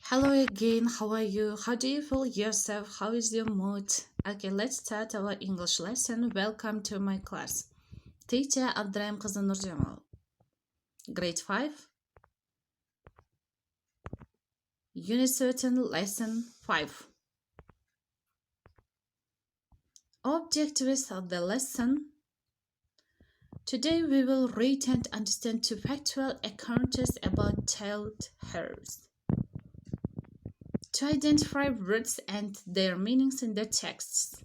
Hello again, how are you? How do you feel yourself? How is your mood? Okay, let's start our English lesson. Welcome to my class. Teacher Abdraym kızı Nurjamal. Grade 5, Unit 13, Lesson 5. Objectives of the lesson. Today we will read and understand two factual accounts about child hairs. To identify words and their meanings in the texts.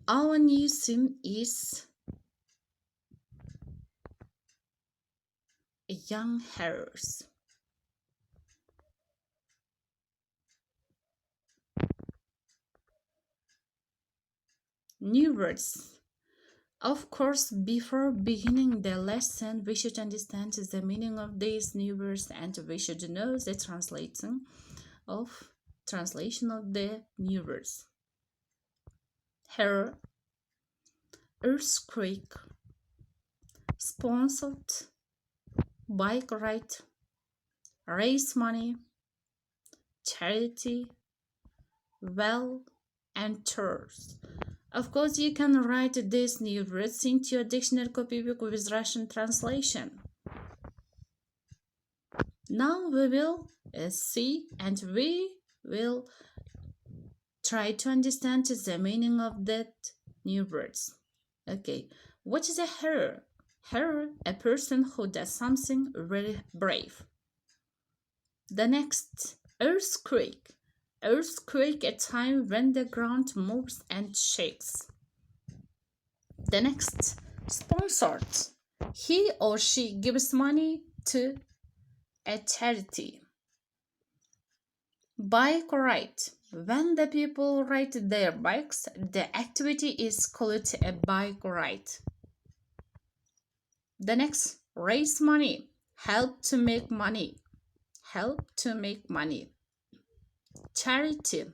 Our new sim is young hairs. New words. Of course, before beginning the lesson, we should understand the meaning of these new words and we should know the translation of the new words. Hair, earthquake, sponsored, bike ride, raise money, charity, well, and tours. Of course, you can write these new words into your dictionary copybook with Russian translation. Now we will see and we will try to understand the meaning of that new words. Okay, what is a hero? Hero, a person who does something very brave. The next, earthquake. Earthquake, a time when the ground moves and shakes. The next, sponsored. He or she gives money to a charity. Bike ride. When the people ride their bikes, the activity is called a bike ride. The next, raise money. Help to make money. Help to make money. Charity.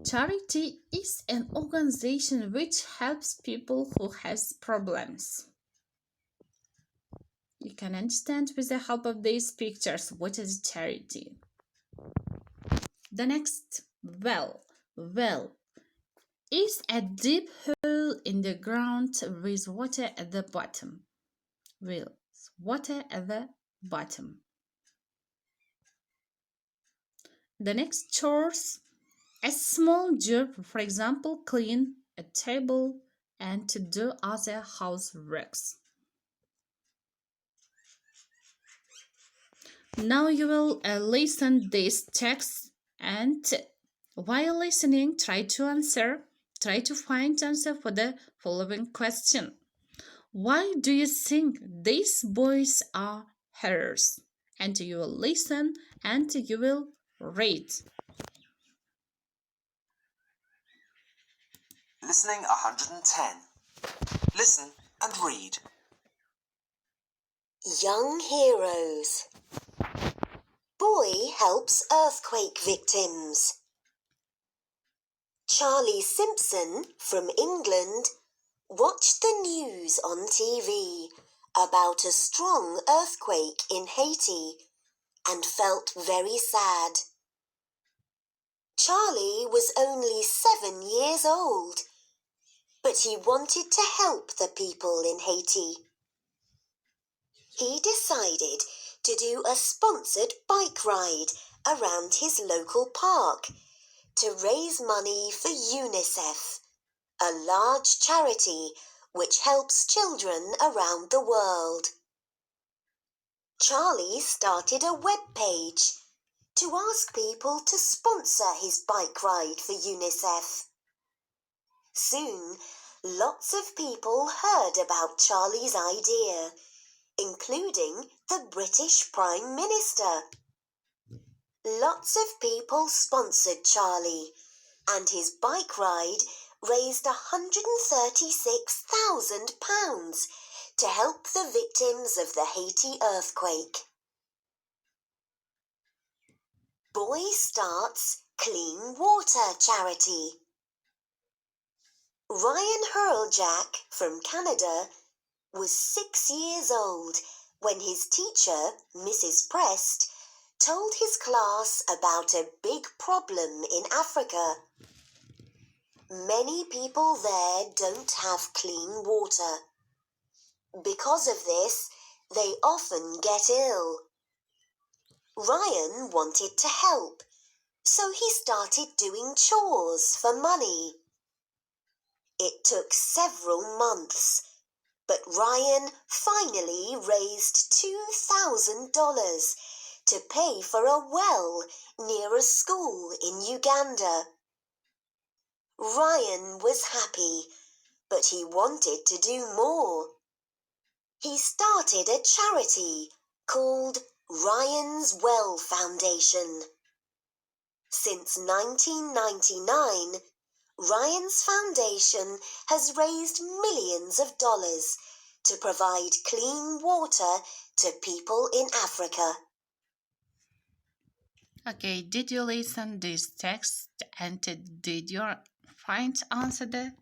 Charity is an organization which helps people who has problems. You can understand with the help of these pictures what is charity. The next, well. Well is a deep hole in the ground with water at the bottom. Well, water at the bottom. The next, chores, a small job, for example, clean a table and to do other houseworks. Now you will listen this text and while listening, try to find answer for the following question. Why do you think these boys are hers? And you will listen and you will read. Listening 110. Listen and read. Young heroes. Boy helps earthquake victims. Charlie Simpson from England watched the news on TV about a strong earthquake in Haiti and felt very sad. Charlie was only 7 years old, but he wanted to help the people in Haiti. He decided to do a sponsored bike ride around his local park to raise money for UNICEF, a large charity which helps children around the world. Charlie started a web page to ask people to sponsor his bike ride for UNICEF. Soon, lots of people heard about Charlie's idea, including the British Prime Minister. Lots of people sponsored Charlie, and his bike ride raised £136,000 to help the victims of the Haiti earthquake. Boy starts Clean Water Charity. Ryan Hurljack from Canada was 6 years old when his teacher, Mrs. Prest, told his class about a big problem in Africa. Many people there don't have clean water. Because of this, they often get ill. Ryan wanted to help, so he started doing chores for money. It took several months, but Ryan finally raised $2,000 to pay for a well near a school in Uganda. Ryan was happy, but he wanted to do more. He started a charity called Ryan's Well Foundation. Since 1999, Ryan's foundation has raised millions of dollars to provide clean water to people in Africa. Okay, did you listen this text and did you answer the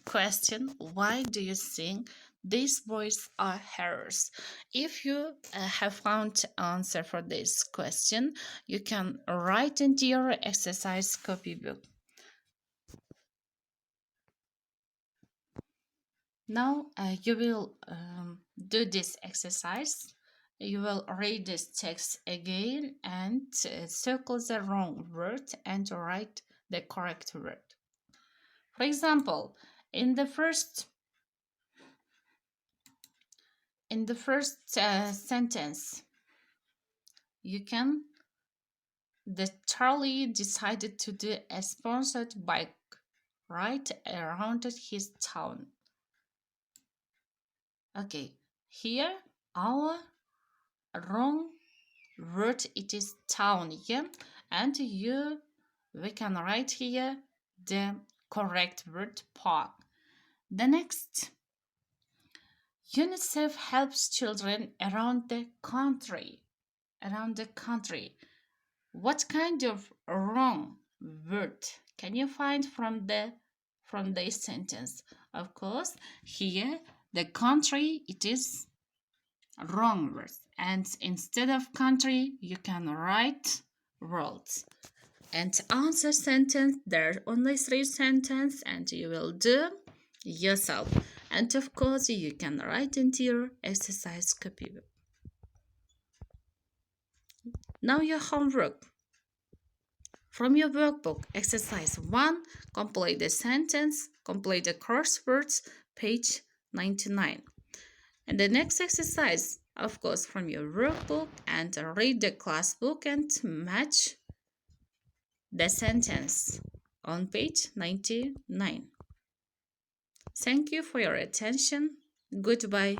question? Why do you think these boys are heroes? If you have found answer for this question, you can write into your exercise copybook. Now you will do this exercise. You will read this text again and circle the wrong word and write the correct word. For example, in the first sentence, the Charlie decided to do a sponsored bike ride around his town. Okay, here our wrong word, it is town, yeah, and we can write here the correct word, park. The next, UNICEF helps children around the country. What kind of wrong word can you find from this sentence? Of course, here the country, it is wrong word, and instead of country you can write world. And answer sentence, there are only 3 sentences and you will do yourself. And of course you can write into your exercise copybook. Now your homework. From your workbook, exercise 1, complete the sentence, complete the crosswords, page 99. And the next exercise, of course, from your workbook, and read the class book and match the sentence on page 99. Thank you for your attention. Goodbye.